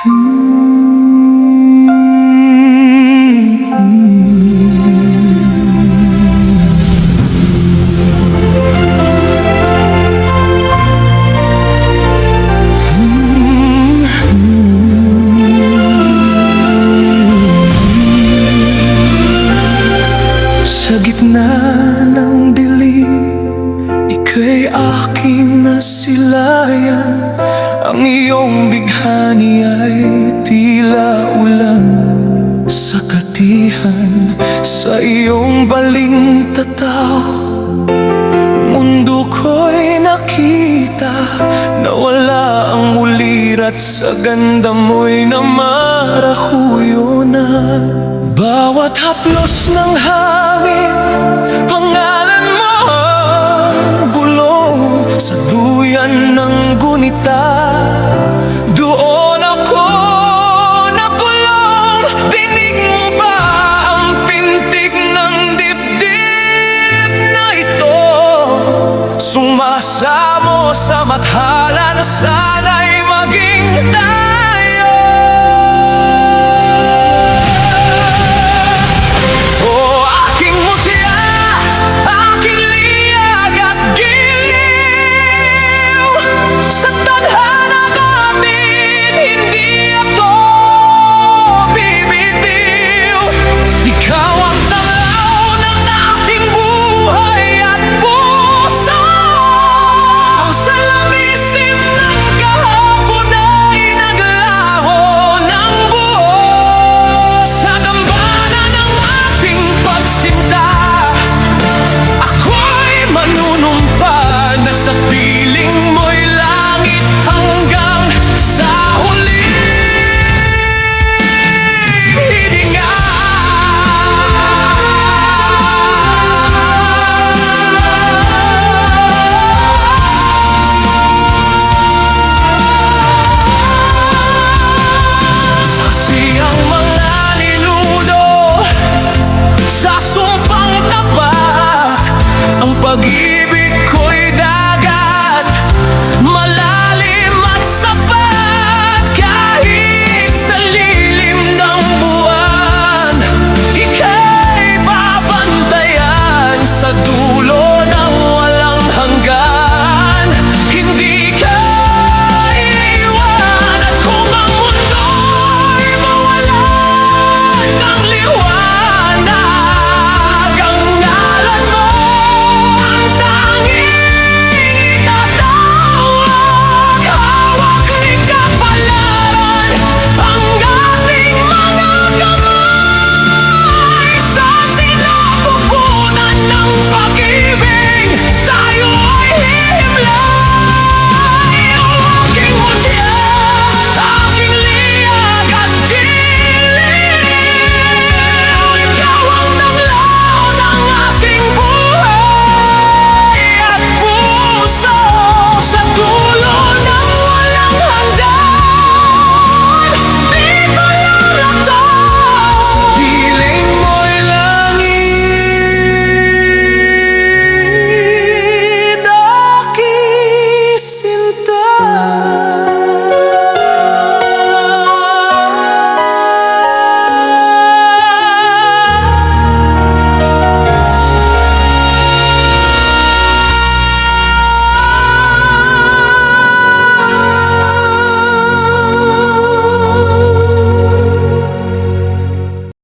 Sa gitna ng dilim, ika'y aking nasilayan. Ang iyong bighani ay tila ulan sa katihan. Sa iyong baling tataw, mundo ko'y nakita na wala ang ulirat. Sa ganda mo'y namarahuyo na. Bawat haplos ng hangin, pangalan mo ang bulong sa duyan ng gunita.